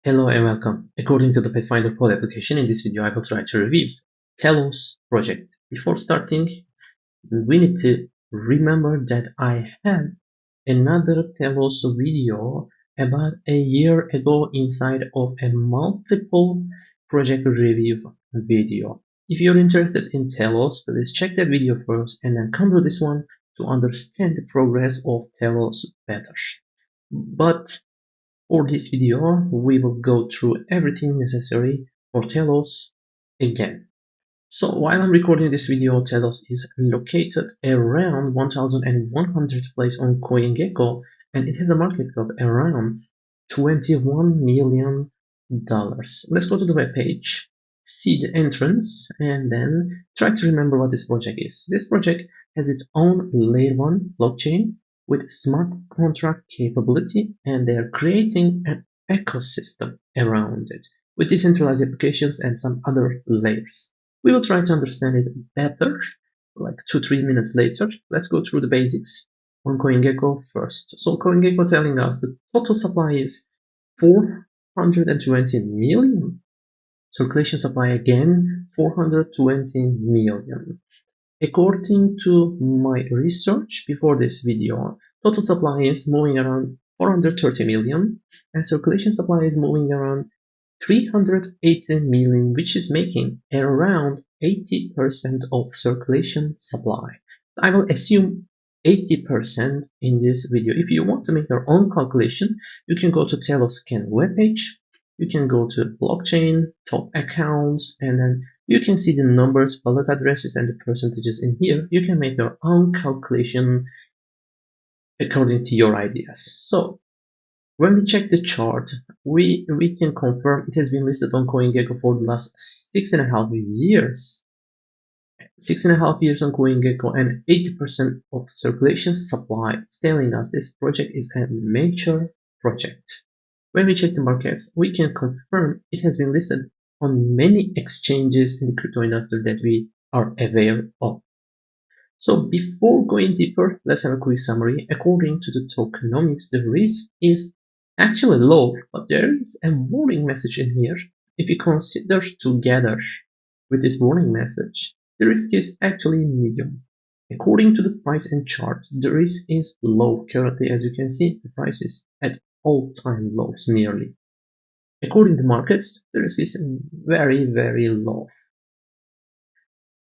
Hello and welcome. According to the Pathfinder Pod application, in this video I will try to review Telos project. Before starting, we need to remember that I had another Telos video about a year ago inside of a multiple project review video. If you're interested in Telos, please check that video first and then come to this one to understand the progress of Telos better. But for this video, we will go through everything necessary for Telos again. So while I'm recording this video, Telos is located around 1100 place on CoinGecko and it has a market cap around $21 million. Let's go to the web page, see the entrance, and then try to remember what this project is. This project has its own layer 1 blockchain with smart contract capability, and they are creating an ecosystem around it with decentralized applications and some other layers. We will try to understand it better like 2-3 minutes later. Let's go through the basics on CoinGecko first. So CoinGecko telling us the total supply is 420 million. Circulation supply again 420 million. According to my research before this video, total supply is moving around 430 million and circulation supply is moving around 380 million, which is making around 80% of circulation supply. I will assume 80% in this video. If you want to make your own calculation, you can go to Telos Scan webpage. You can go to blockchain, top accounts, and then you can see the numbers, wallet addresses, and the percentages in here. You can make your own calculation according to your ideas. So when we check the chart, we can confirm it has been listed on CoinGecko for the last 6.5 years. 6.5 years on CoinGecko and 80% of circulation supply is telling us this project is a major project. When we check the markets, we can confirm it has been listed on many exchanges in the crypto industry that we are aware of. So before going deeper, let's have a quick summary. According to the tokenomics, the risk is actually low, but there is a warning message in here. If you consider together with this warning message, the risk is actually medium. According to the price and chart, the risk is low. Currently, as you can see, the price is at all-time lows nearly. According to markets, the risk is very, very low.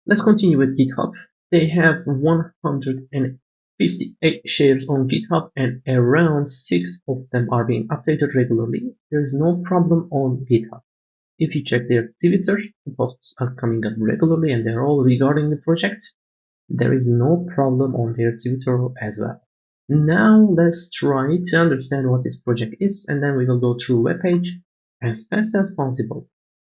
Let's continue with GitHub. They have 158 shares on GitHub and around 6 of them are being updated regularly. There is no problem on GitHub. If you check their Twitter, the posts are coming up regularly and they're all regarding the project. There is no problem on their Twitter as well. Now let's try to understand what this project is and then we will go through webpage as fast as possible.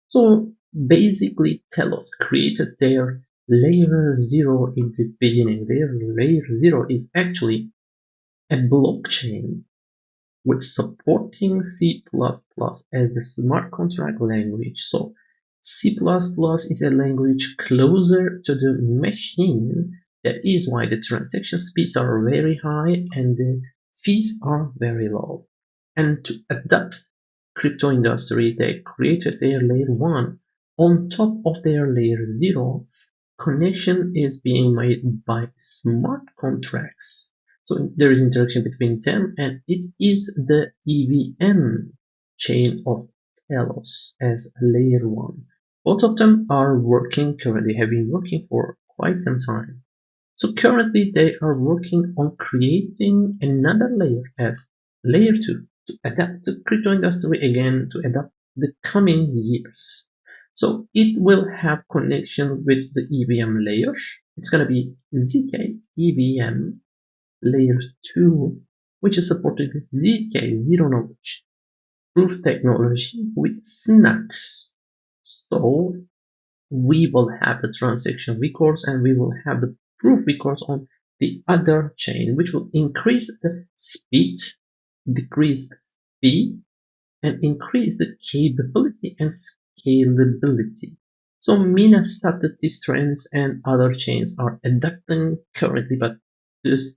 So basically Telos created their layer 0 in the beginning. Their layer 0 is actually a blockchain with supporting C++ as the smart contract language. So C++ is a language closer to the machine. That is why the transaction speeds are very high and the fees are very low. And to adapt crypto industry, they created their layer 1 on top of their layer 0. Connection is being made by smart contracts. So there is interaction between them and it is the EVM chain of Telos as layer 1. Both of them are working currently, have been working for quite some time. So currently they are working on creating another layer as layer 2 to adapt the crypto industry again, to adapt the coming years. So it will have connection with the EVM layer. It's going to be ZK EVM layer 2, which is supported with ZK zero knowledge proof technology with snacks. So we will have the transaction records and we will have the proof records on the other chain, which will increase the speed, decrease fee, and increase the capability and scalability. So Mina started these trends and other chains are adapting currently, but this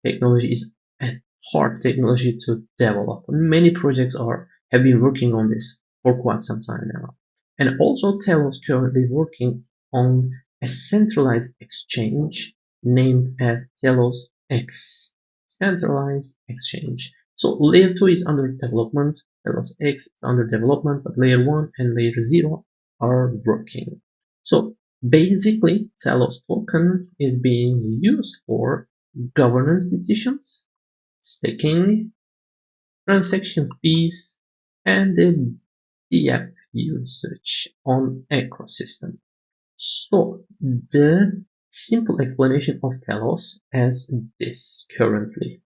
technology is a hard technology to develop. Many projects are have been working on this for quite some time now. And also Telos currently working on a centralized exchange named as Telos X. Centralized exchange. So layer 2 is under development, Telos X is under development, but layer 1 and layer 0 are working. So basically, Telos token is being used for governance decisions, staking, transaction fees, and the DApp usage on ecosystem. So the simple explanation of Telos as this currently.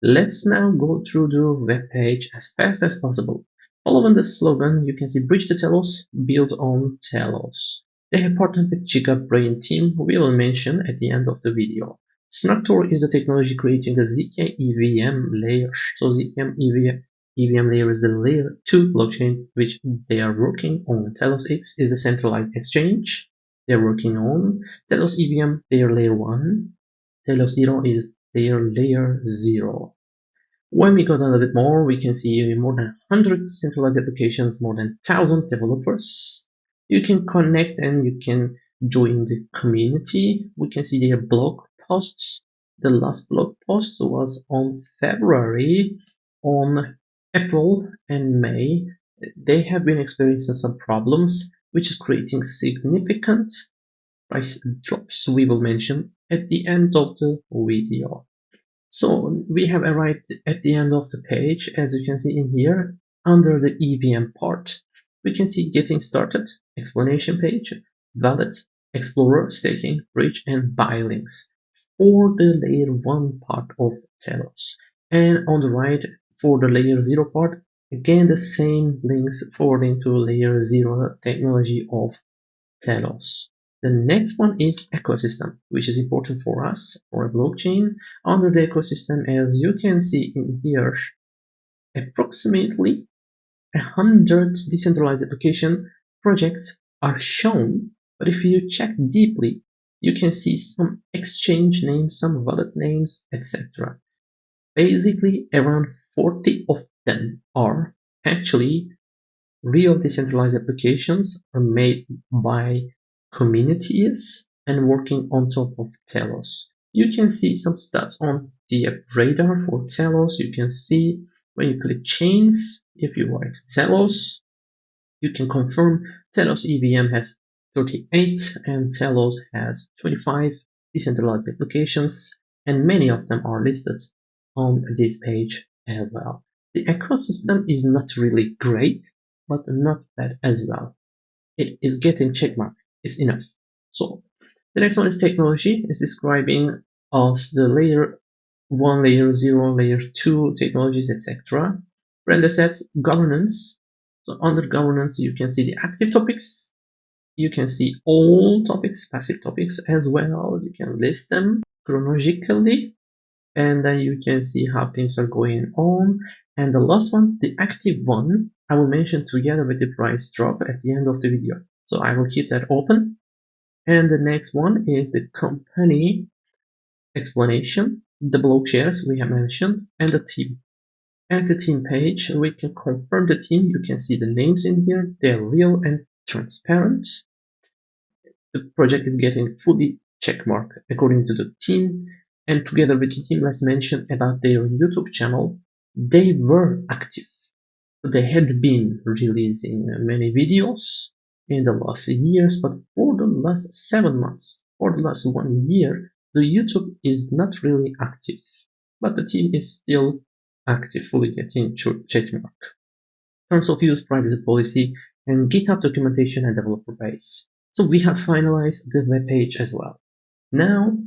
Let's now go through the web page as fast as possible. Following the slogan, you can see Bridge to Telos, build on Telos. They have partnered with GigaBrain team, we will mention at the end of the video. Snarktor is the technology creating the ZK EVM layer. So ZK EVM layer is the layer 2 blockchain which they are working on. Telos X is the centralized exchange they're working on. Telos EVM layer 1. Telos 0 is their layer 0. When we go down a bit more, we can see more than 100 centralized applications, more than 1,000 developers. You can connect and you can join the community. We can see their blog posts. The last blog post was on February. On April and May, they have been experiencing some problems, which is creating significant price drops we will mention at the end of the video. So we have arrived at the end of the page. As you can see in here, under the EVM part, we can see getting started, explanation page, wallet, explorer, staking, bridge, and buy links for the layer 1 part of Telos. And on the right, for the layer 0 part, again the same links forwarding to layer 0 technology of Telos. The next one is ecosystem, which is important for us for a blockchain. Under the ecosystem, as you can see in here, approximately 100 decentralized application projects are shown. But if you check deeply, you can see some exchange names, some wallet names, etc. Basically, around 40 of them are actually real decentralized applications are made by communities and working on top of Telos. You can see some stats on the app radar for Telos. You can see when you click chains, if you write Telos, you can confirm Telos EVM has 38 and Telos has 25 decentralized applications, and many of them are listed on this page as well. The ecosystem is not really great, but not bad as well. It is getting checkmark. It's enough. So the next one is technology. It's describing us the layer 1, layer 0, layer 2 technologies, etc. Brand assets, governance. So under governance, you can see the active topics. You can see all topics, passive topics as well. You can list them chronologically, and then you can see how things are going on. And the last one, the active one, I will mention together with the price drop at the end of the video. So I will keep that open. And the next one is the company explanation, the block shares we have mentioned, and the team. At the team page, we can confirm the team. You can see the names in here. They're real and transparent. The project is getting fully checkmark according to the team. And together with the team, let's mention about their YouTube channel. They were active. They had been releasing many videos in the last years, but for the last 7 months, for the last 1 year, the YouTube is not really active, but the team is still active, fully getting checkmark. Terms of use, privacy policy, and GitHub documentation and developer base. So we have finalized the web page as well. Now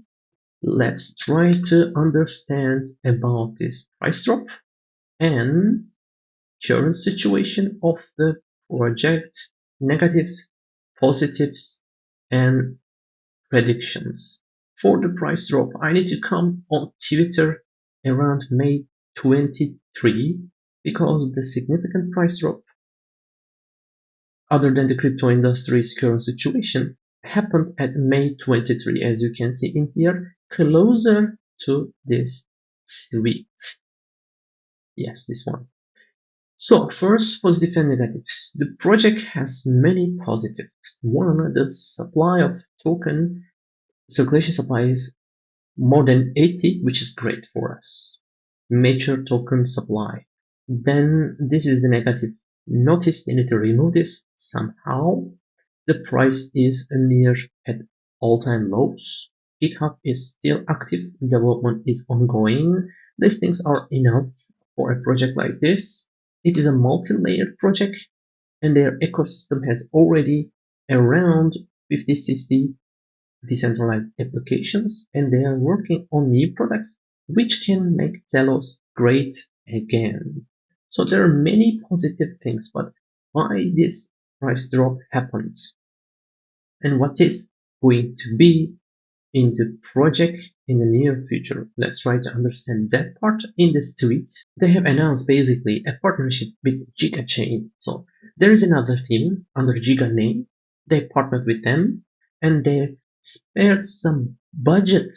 let's try to understand about this price drop and current situation of the project, negative, positives, and predictions. For the price drop, I need to come on Twitter around May 23 because the significant price drop, other than the crypto industry's current situation, happened at May 23, as you can see in here, closer to this tweet. Yes, this one. So first, positive and negatives. The project has many positives. One, the supply of token circulation supply is more than 80, which is great for us. Major token supply. Then this is the negative. Notice they need to remove this somehow. The price is near at all-time lows. GitHub is still active. Development is ongoing. These things are enough for a project like this. It is a multi-layered project and their ecosystem has already around 50, 60 decentralized applications, and they are working on new products which can make Telos great again. So there are many positive things, but why this price drop happens and what is going to be in the project in the near future. Let's try to understand that part in this tweet. They have announced basically a partnership with Giga Chain. So there is another team under Giga name. They partnered with them and they spared some budget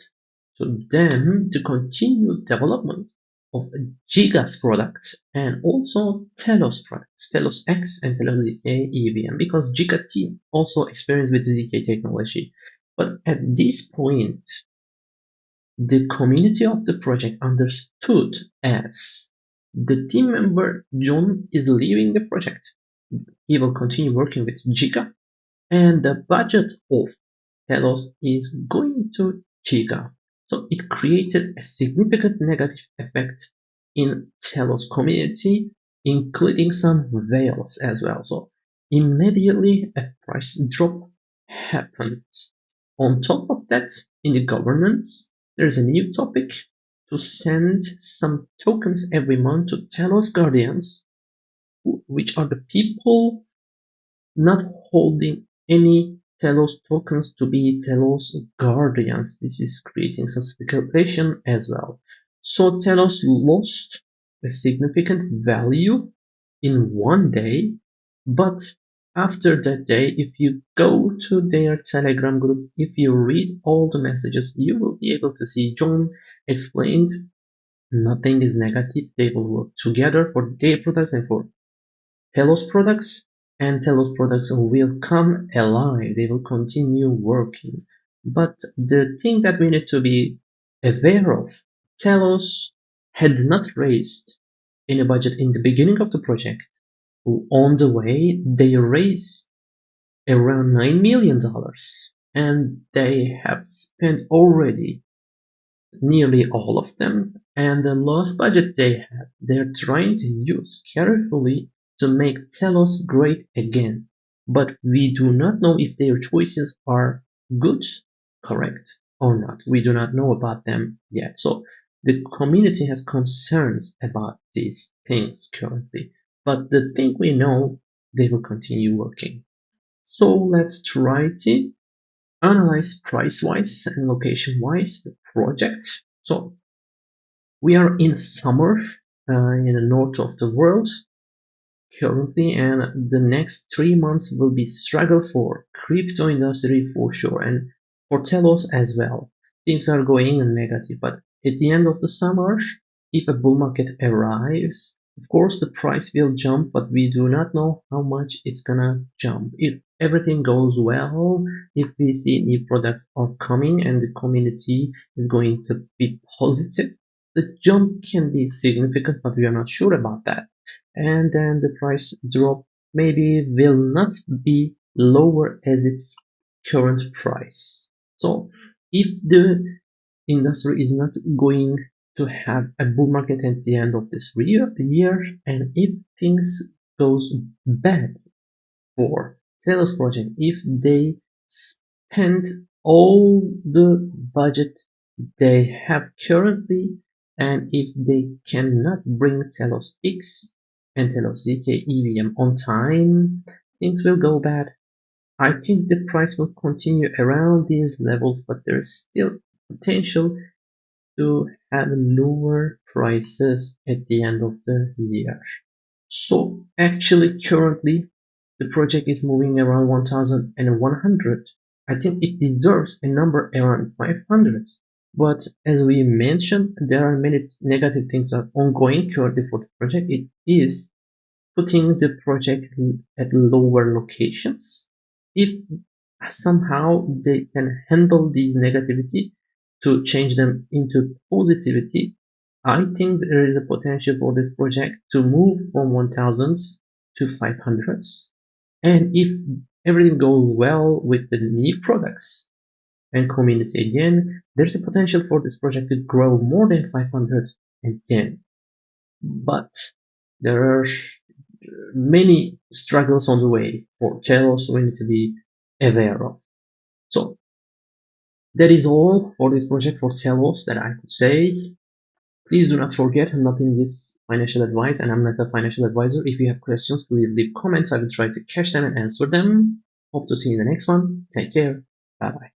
to them to continue development of Giga's products and also Telos products, Telos X and Telos ZK EVM, because Giga team also experienced with ZK technology. But at this point, the community of the project understood as the team member John is leaving the project. He will continue working with Giga, and the budget of Telos is going to Giga. So it created a significant negative effect in Telos community, including some whales as well. So immediately a price drop happened. On top of that, in the governance, there's a new topic to send some tokens every month to Telos Guardians, which are the people not holding any Telos tokens to be Telos Guardians. This is creating some speculation as well. So Telos lost a significant value in one day, but after that day, if you go to their Telegram group, if you read all the messages, you will be able to see John explained nothing is negative. They will work together for their products and for Telos products, and Telos products will come alive. They will continue working. But the thing that we need to be aware of, Telos had not raised any budget in the beginning of the project. On the way, they raised around $9 million, and they have spent already nearly all of them, and the last budget they have, they're trying to use carefully to make Telos great again. But we do not know if their choices are good, correct, or not. We do not know about them yet. So the community has concerns about these things currently. But the thing we know, they will continue working. So let's try to analyze price-wise and location-wise the project. So we are in summer in the north of the world currently, and the next 3 months will be struggle for crypto industry for sure, and for Telos as well. Things are going negative, but at the end of the summer, if a bull market arrives, of course the price will jump, but we do not know how much it's gonna jump. If everything goes well, if we see new products are coming and the community is going to be positive, the jump can be significant, but we are not sure about that. And then the price drop maybe will not be lower as its current price. So if the industry is not going to have a bull market at the end of this year, and if things goes bad for Telos project, if they spend all the budget they have currently, and if they cannot bring Telos X and Telos ZK EVM on time, things will go bad. I think the price will continue around these levels, but there's still potential to have lower prices at the end of the year. So actually currently the project is moving around 1100. I think it deserves a number around 500. But as we mentioned, there are many negative things are ongoing currently for the project. It is putting the project at lower locations. If somehow they can handle these negativity to change them into positivity, I think there is a potential for this project to move from 1000s to 500s. And if everything goes well with the new products and community again, there's a potential for this project to grow more than 500 again. But there are many struggles on the way for Telos we need to be aware of. So that is all for this project for Telos that I could say. Please do not forget, nothing is financial advice and I'm not a financial advisor. If you have questions, please leave comments. I will try to catch them and answer them. Hope to see you in the next one. Take care. Bye bye.